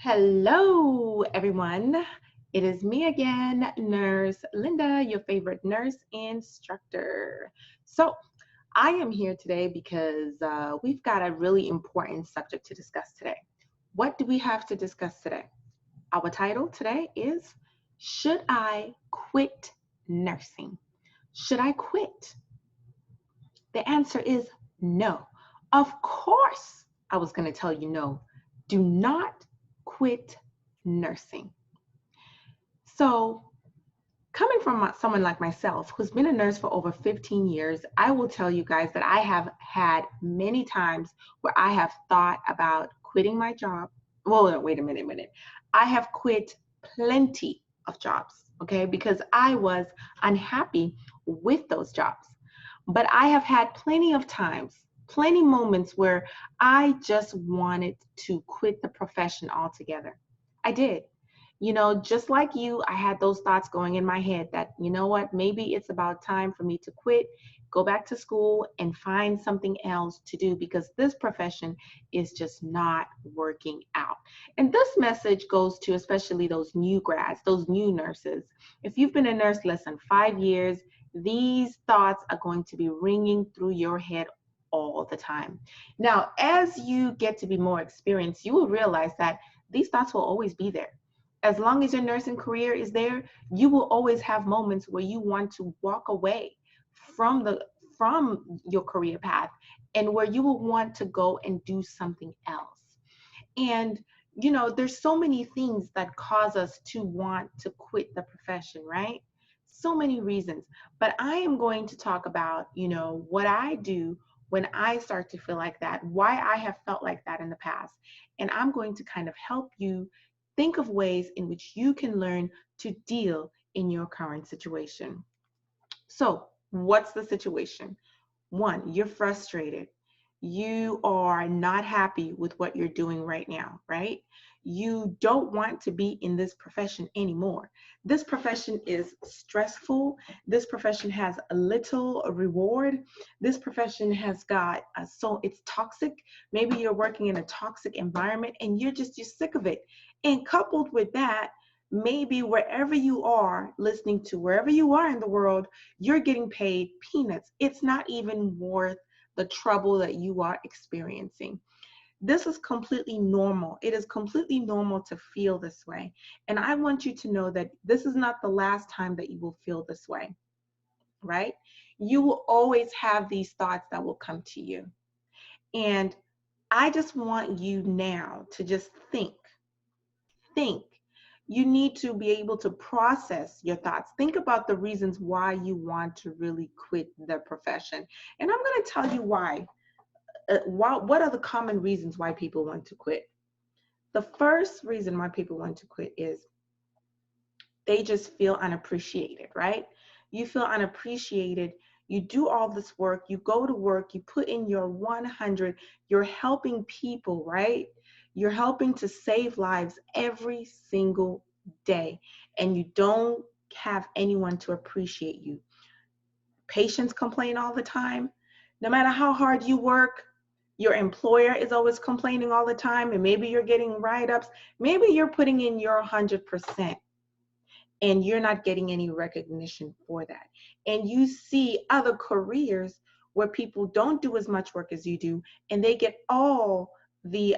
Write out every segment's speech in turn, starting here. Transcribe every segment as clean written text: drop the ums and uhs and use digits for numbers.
Hello, everyone. It is me again, Nurse Linda, your favorite nurse instructor. So, I am here today because we've got a really important subject to discuss today. What do we have to discuss today? Our title today is Should I Quit Nursing? Should I quit? The answer is no. Of course, I was going to tell you no. Do not quit nursing. So, coming from someone like myself who's been a nurse for over 15 years, I will tell you guys that I have had many times where I have thought about quitting my job. Well, no, wait a minute. I have quit plenty of jobs, okay, because I was unhappy with those jobs. But I have had plenty of times, plenty moments where I just wanted to quit the profession altogether. I did. Just like you, I had those thoughts going in my head that, you know what, maybe it's about time for me to quit, go back to school, and find something else to do because this profession is just not working out. And this message goes to especially those new grads, those new nurses. If you've been a nurse less than 5 years, these thoughts are going to be ringing through your head all the time. Now, as you get to be more experienced, you will realize that these thoughts will always be there. As long as your nursing career is there, you will always have moments where you want to walk away from the from your career path and where you will want to go and do something else. And there's so many things that cause us to want to quit the profession, right? So many reasons. But I am going to talk about, what I do when I start to feel like that, why I have felt like that in the past. And I'm going to kind of help you think of ways in which you can learn to deal in your current situation. So, what's the situation? One, you're frustrated. You are not happy with what you're doing right now, right? You don't want to be in this profession anymore. This profession is stressful. This profession has a little reward. This profession has got, so it's toxic. Maybe you're working in a toxic environment and you're sick of it. And coupled with that, maybe wherever you are listening to, wherever you are in the world, you're getting paid peanuts. It's not even worth the trouble that you are experiencing. This is completely normal. It is completely normal to feel this way. And I want you to know that this is not the last time that you will feel this way, right? You will always have these thoughts that will come to you. And I just want you now to just think. You need to be able to process your thoughts. Think about the reasons why you want to really quit the profession. And I'm going to tell you why. What are the common reasons why people want to quit? The first reason why people want to quit is they just feel unappreciated, right? You feel unappreciated. You do all this work, you go to work, you put in your 100, you're helping people, right? You're helping to save lives every single day, and you don't have anyone to appreciate you. Patients complain all the time. No matter how hard you work, your employer is always complaining all the time, and maybe you're getting write-ups. Maybe you're putting in your 100%. And you're not getting any recognition for that. And you see other careers where people don't do as much work as you do, and they get all the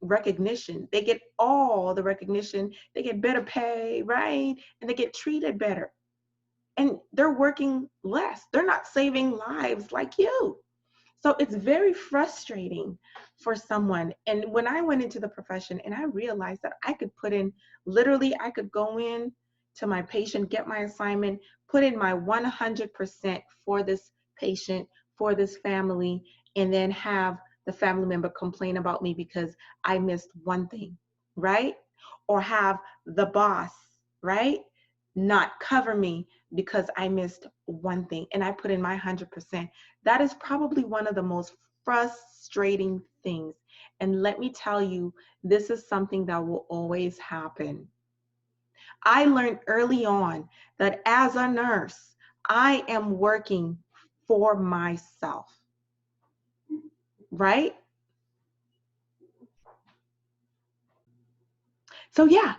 recognition. They get all the recognition. They get better pay, right? And they get treated better. And they're working less. They're not saving lives like you. So it's very frustrating for someone. And when I went into the profession and I realized that I could put in, literally, I could go in to my patient, get my assignment, put in my 100% for this patient, for this family, and then have the family member complain about me because I missed one thing, right? Or have the boss, right, not cover me because I missed one thing and I put in my 100%. That is probably one of the most frustrating things. And let me tell you, this is something that will always happen. I learned early on that as a nurse, I am working for myself, right? So yeah,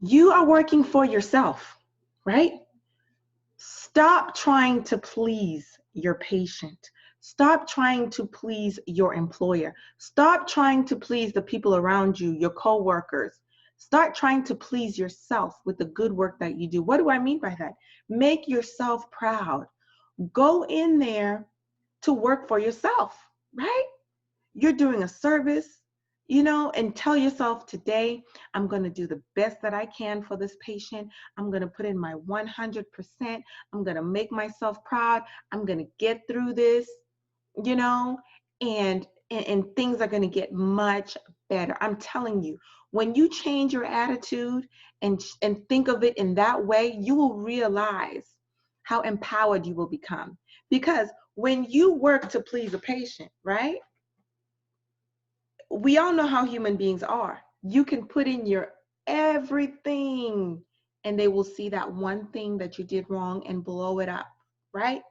you are working for yourself, right? Stop trying to please your patient. Stop trying to please your employer. Stop trying to please the people around you, your coworkers. Start trying to please yourself with the good work that you do. What do I mean by that? Make yourself proud. Go in there to work for yourself, right? You're doing a service, and tell yourself, today, I'm going to do the best that I can for this patient. I'm going to put in my 100%. I'm going to make myself proud. I'm going to get through this, you know, and things are going to get much better. I'm telling you, when you change your attitude and think of it in that way, you will realize how empowered you will become. Because when you work to please a patient, right? We all know how human beings are. You can put in your everything and they will see that one thing that you did wrong and blow it up, right?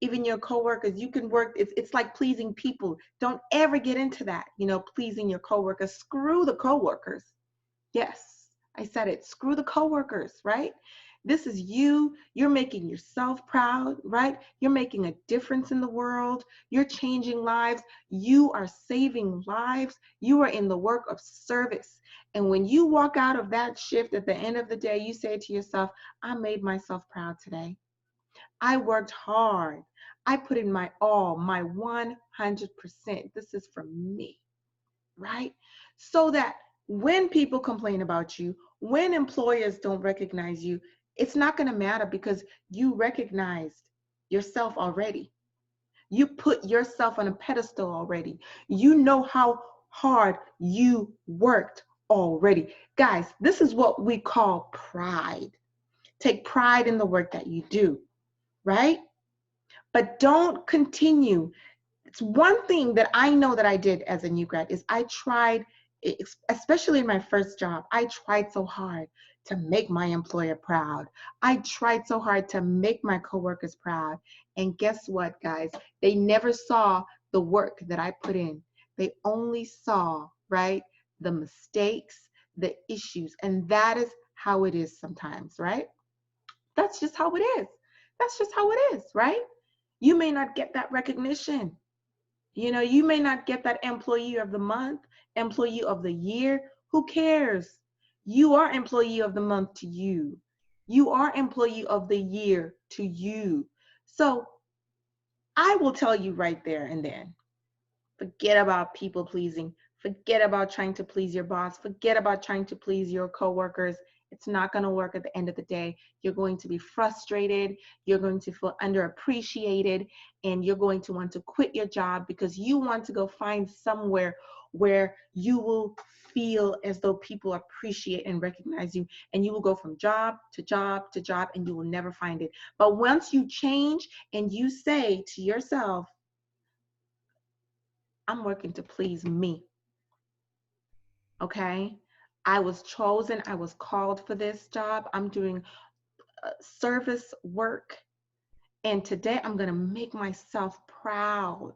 Even your coworkers, you can work, it's like pleasing people. Don't ever get into that, pleasing your coworkers. Screw the coworkers. Yes, I said it. Screw the coworkers, right? This is you. You're making yourself proud, right? You're making a difference in the world. You're changing lives. You are saving lives. You are in the work of service. And when you walk out of that shift at the end of the day, you say to yourself, I made myself proud today. I worked hard. I put in my all, my 100%. This is for me, right? So that when people complain about you, when employers don't recognize you, it's not going to matter because you recognized yourself already. You put yourself on a pedestal already. You know how hard you worked already. Guys, this is what we call pride. Take pride in the work that you do, right? But don't continue. It's one thing that I know that I did as a new grad is I tried, especially in my first job, I tried so hard to make my employer proud. I tried so hard to make my coworkers proud. And guess what, guys? They never saw the work that I put in. They only saw, right, the mistakes, the issues. And that is how it is sometimes, right? That's just how it is. That's just how it is, right? You may not get that recognition. You may not get that employee of the month, employee of the year. Who cares? You are employee of the month to you. You are employee of the year to you. So I will tell you right there and then, forget about people pleasing. Forget about trying to please your boss. Forget about trying to please your coworkers. It's not going to work at the end of the day. You're going to be frustrated. You're going to feel underappreciated, and you're going to want to quit your job because you want to go find somewhere where you will feel as though people appreciate and recognize you. And you will go from job to job to job, and you will never find it. But once you change and you say to yourself, I'm working to please me. Okay? I was chosen, I was called for this job. I'm doing service work. And today I'm going to make myself proud.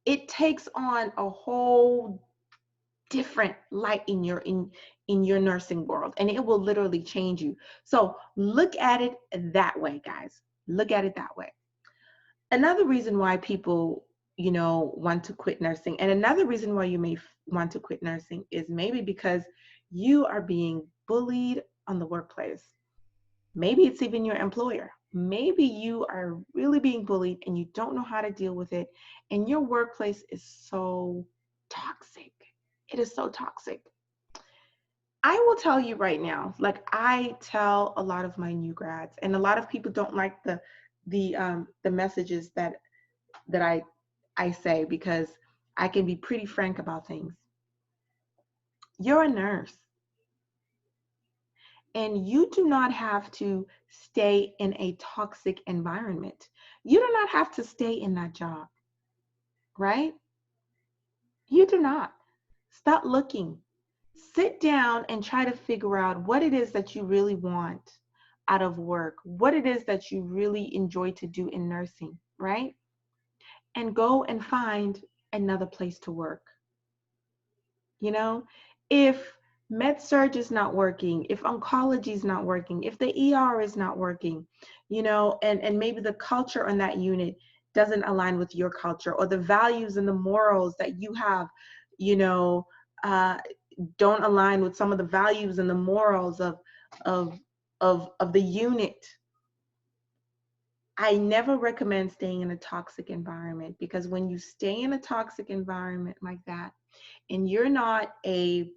It takes on a whole different light in your nursing world, and it will literally change you. So look at it that way, guys. Look at it that way. Another reason why people, want to quit nursing, and another reason why you may want to quit nursing is maybe because you are being bullied on the workplace. Maybe it's even your employer. Maybe you are really being bullied and you don't know how to deal with it, and your workplace is so toxic. It is so toxic. I will tell you right now, like I tell a lot of my new grads, and a lot of people don't like the messages that I say because I can be pretty frank about things. You're a nurse, and you do not have to stay in a toxic environment. You do not have to stay in that job, right? You do not. Stop looking. Sit down and try to figure out what it is that you really want out of work, what it is that you really enjoy to do in nursing, right? And go and find another place to work. You know, if med surg is not working, if oncology is not working, if the ER is not working, and maybe the culture on that unit doesn't align with your culture, or the values and the morals that you have, you know, uh, don't align with some of the values and the morals of of the unit. I never recommend staying in a toxic environment, because when you stay in a toxic environment like that, and you're not a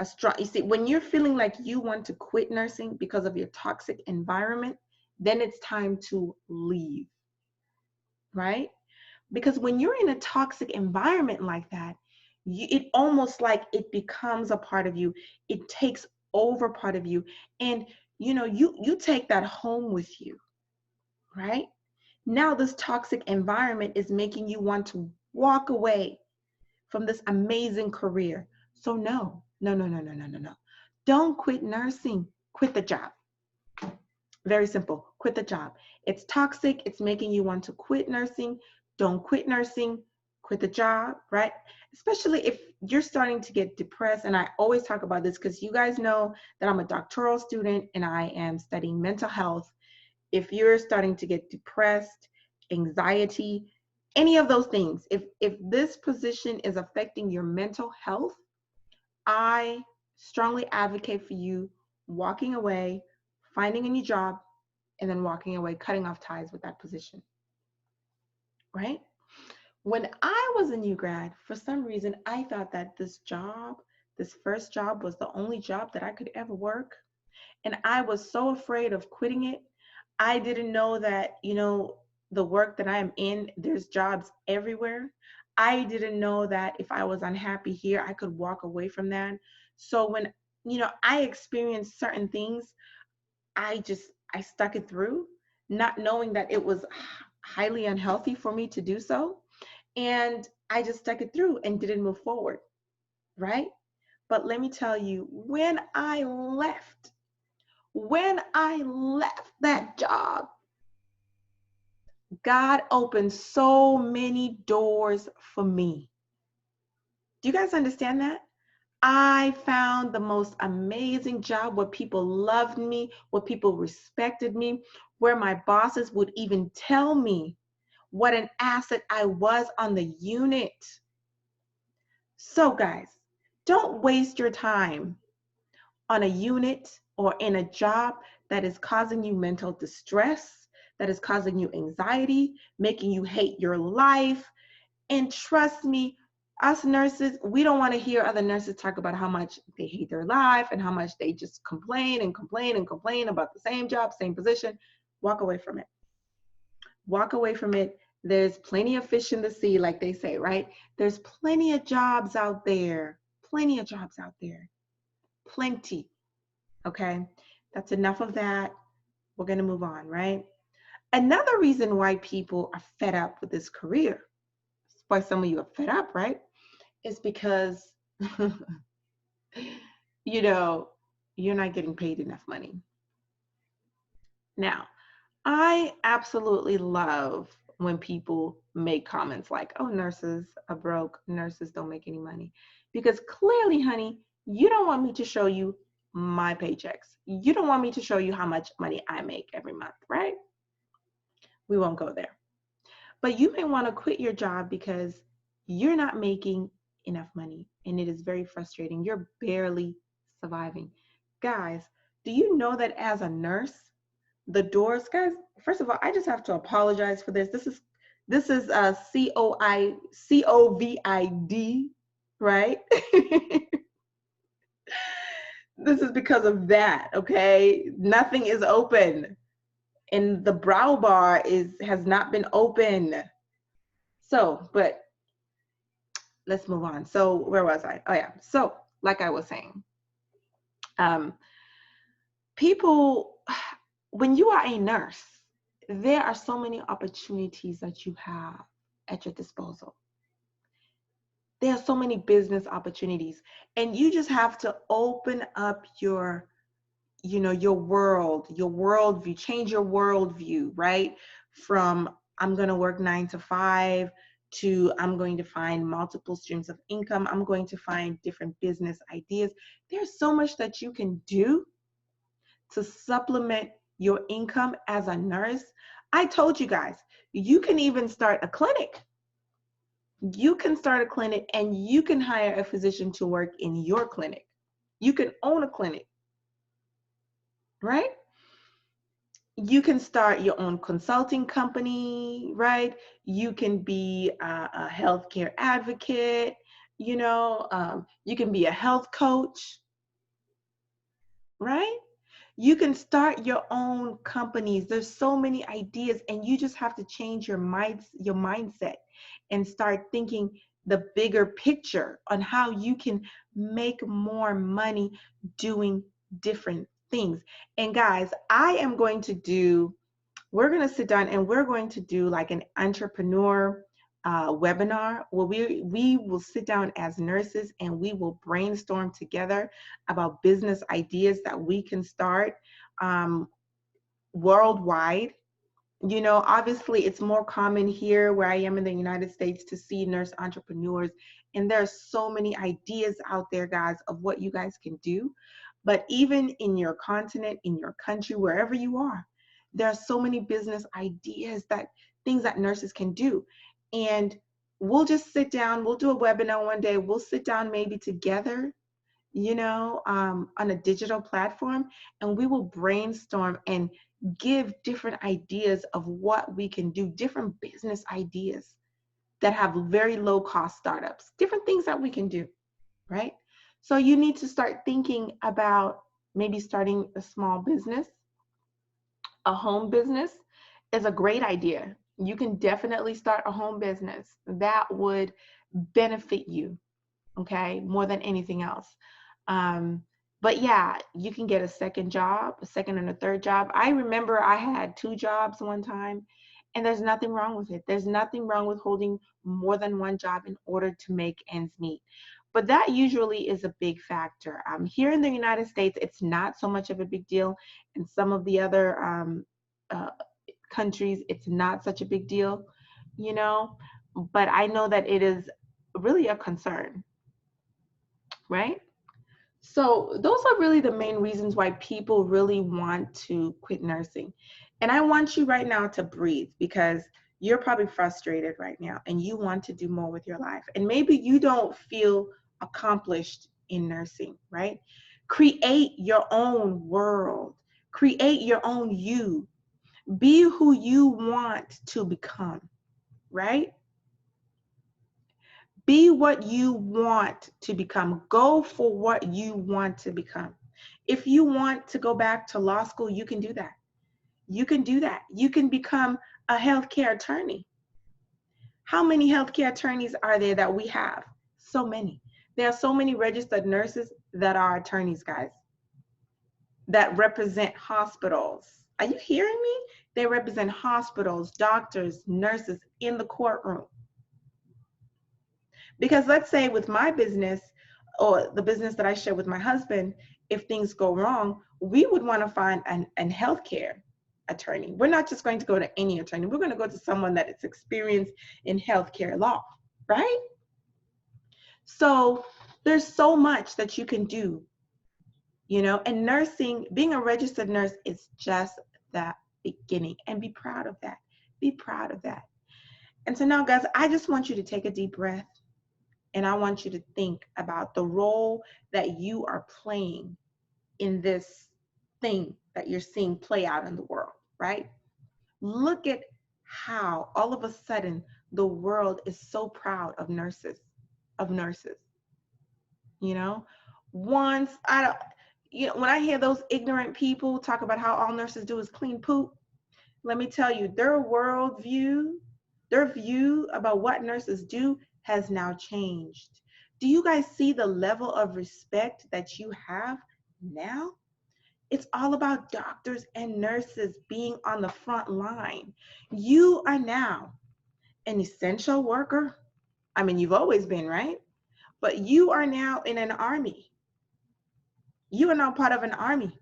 strong, you see, when you're feeling like you want to quit nursing because of your toxic environment, then it's time to leave, right? Because when you're in a toxic environment like that, it almost like it becomes a part of you. It takes over part of you, and you take that home with you, right? Now this toxic environment is making you want to walk away from this amazing career. So no, no, no, no, no, no, no, no. Don't quit nursing. Quit the job. Very simple. Quit the job. It's toxic. It's making you want to quit nursing. Don't quit nursing. Quit the job, right? Especially if you're starting to get depressed. And I always talk about this because you guys know that I'm a doctoral student and I am studying mental health. If you're starting to get depressed, anxiety, any of those things, if this position is affecting your mental health, I strongly advocate for you walking away, finding a new job, and then walking away, cutting off ties with that position, right? When I was a new grad, for some reason, I thought that this first job was the only job that I could ever work. And I was so afraid of quitting it. I didn't know that, the work that I am in, there's jobs everywhere. I didn't know that if I was unhappy here, I could walk away from that. So when, I experienced certain things, I stuck it through, not knowing that it was highly unhealthy for me to do so. And I just stuck it through and didn't move forward, right? But let me tell you, when I left that job, God opened so many doors for me. Do you guys understand that? I found the most amazing job where people loved me, where people respected me, where my bosses would even tell me what an asset I was on the unit. So, guys, don't waste your time on a unit or in a job that is causing you mental distress, that is causing you anxiety, making you hate your life. And trust me, us nurses, we don't want to hear other nurses talk about how much they hate their life and how much they just complain and complain and complain about the same job, same position. Walk away from it. Walk away from it. There's plenty of fish in the sea, like they say, right? There's plenty of jobs out there. Plenty of jobs out there. Plenty. Okay, that's enough of that. We're going to move on, right? Another reason why people are fed up with this career, why some of you are fed up, right? Is because, you know, you're not getting paid enough money. Now, I absolutely love when people make comments like, oh, nurses are broke, nurses don't make any money. Because clearly, honey, you don't want me to show you my paychecks. You don't want me to show you how much money I make every month, right? We won't go there. But you may want to quit your job because you're not making enough money and it is very frustrating. You're barely surviving. Guys, do you know that as a nurse, the doors, guys, first of all, I just have to apologize for this. This is COVID, right? This is because of that, okay? Nothing is open. And the brow bar has not been open. So, but let's move on. So where was I? Oh yeah. So like I was saying, um, people, when you are a nurse, there are so many opportunities that you have at your disposal. There are so many business opportunities, and you just have to open up your world, your worldview, change your worldview, right? From I'm going to work 9 to 5 to I'm going to find multiple streams of income. I'm going to find different business ideas. There's so much that you can do to supplement your income as a nurse. I told you guys, you can even start a clinic. You can start a clinic and you can hire a physician to work in your clinic. You can own a clinic, right? You can start your own consulting company, right? You can be a healthcare advocate, you can be a health coach, right? You can start your own companies. There's so many ideas, and you just have to change your mindset and start thinking the bigger picture on how you can make more money doing different things. And guys, we're going to sit down and we're going to do like an entrepreneur webinar where we will sit down as nurses and we will brainstorm together about business ideas that we can start worldwide. Obviously it's more common here where I am in the United States to see nurse entrepreneurs, and there's so many ideas out there, guys, of what you guys can do. But even in your continent, in your country, wherever you are, there are so many business ideas, things that nurses can do. And we'll just sit down, we'll do a webinar one day, we'll sit down maybe together, on a digital platform, and we will brainstorm and give different ideas of what we can do, different business ideas that have very low cost startups, different things that we can do, right? So you need to start thinking about maybe starting a small business. A home business is a great idea. You can definitely start a home business that would benefit you, okay, more than anything else. But yeah, you can get a second job, a second and a third job. I remember I had 2 jobs one time, and there's nothing wrong with it. There's nothing wrong with holding more than one job in order to make ends meet. But that usually is a big factor. Here in the United States, it's not so much of a big deal. In some of the other uh, countries, it's not such a big deal, you know, but I know that it is really a concern, right? So those are really the main reasons why people really want to quit nursing. And I want you right now to breathe, because you're probably frustrated right now and you want to do more with your life. And maybe you don't feel accomplished in nursing, right? Create your own world. Create your own you. Be who you want to become, right? Be what you want to become. Go for what you want to become. If you want to go back to law school, you can do that. You can do that. You can become a healthcare attorney. How many healthcare attorneys are there that we have? So many. There are so many registered nurses that are attorneys, guys, that represent hospitals. Are you hearing me? They represent hospitals, doctors, nurses in the courtroom. Because let's say with my business, or the business that I share with my husband, if things go wrong, we would want to find an healthcare attorney. We're not just going to go to any attorney. We're going to go to someone that is experienced in healthcare law, right? So there's so much that you can do, and nursing, being a registered nurse is just the beginning, and be proud of that. Be proud of that. And so now, guys, I just want you to take a deep breath. And I want you to think about the role that you are playing in this thing that you're seeing play out in the world, right? Look at how all of a sudden the world is so proud of nurses, of nurses. Once when I hear those ignorant people talk about how all nurses do is clean poop, let me tell you, their worldview, their view about what nurses do has now changed. Do you guys see the level of respect that you have now? It's all about doctors and nurses being on the front line. You are now an essential worker. I mean, you've always been, right? But you are now in an army. You are now part of an army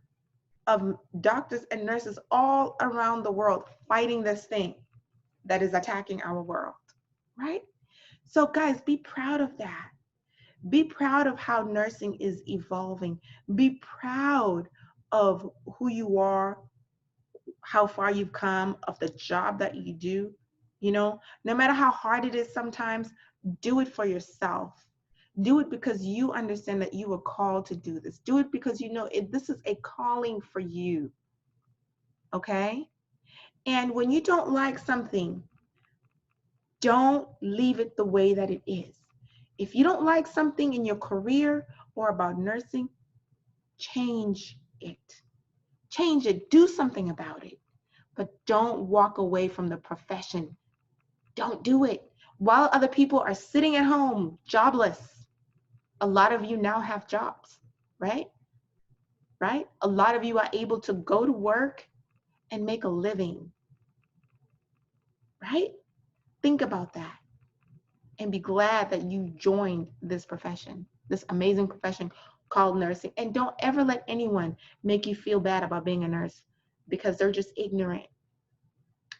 of doctors and nurses all around the world fighting this thing that is attacking our world, right? So guys, be proud of that. Be proud of how nursing is evolving. Be proud of who you are, how far you've come, of the job that you do. You know, no matter how hard it is sometimes, do it for yourself. Do it because you understand that you were called to do this. Do it because you know this is a calling for you. Okay? And when you don't like something, don't leave it the way that it is. If you don't like something in your career or about nursing, change it. Change it. Do something about it. But don't walk away from the profession. Don't do it. While other people are sitting at home, jobless, a lot of you now have jobs, right? Right? A lot of you are able to go to work and make a living, right? Think about that and be glad that you joined this profession, this amazing profession called nursing. And don't ever let anyone make you feel bad about being a nurse because they're just ignorant.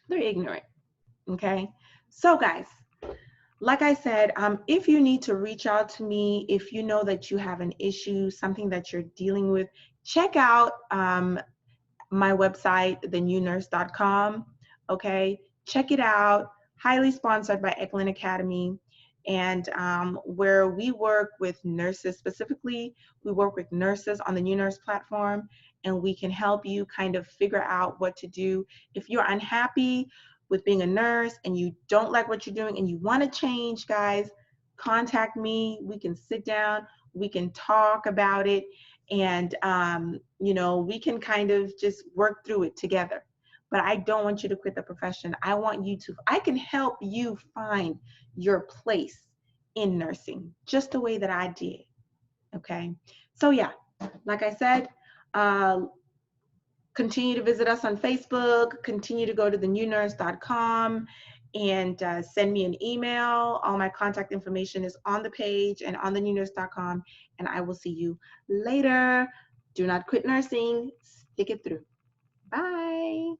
They're ignorant, okay? So guys, like I said, if you need to reach out to me, if you know that you have an issue, something that you're dealing with, check out my website, thenewnurse.com. Okay, check it out. Highly sponsored by Eklund Academy, and where we work with nurses specifically, we work with nurses on the New Nurse platform, and we can help you kind of figure out what to do. If you're unhappy with being a nurse and you don't like what you're doing and you want to change, guys, contact me. We can sit down, we can talk about it, and you know, we can kind of just work through it together. But I don't want you to quit the profession. I can help you find your place in nursing just the way that I did. Okay, so yeah, like I said, uh, continue to visit us on Facebook, continue to go to thenewnurse.com and send me an email. All my contact information is on the page and on thenewnurse.com, and I will see you later. Do not quit nursing. Stick it through. Bye.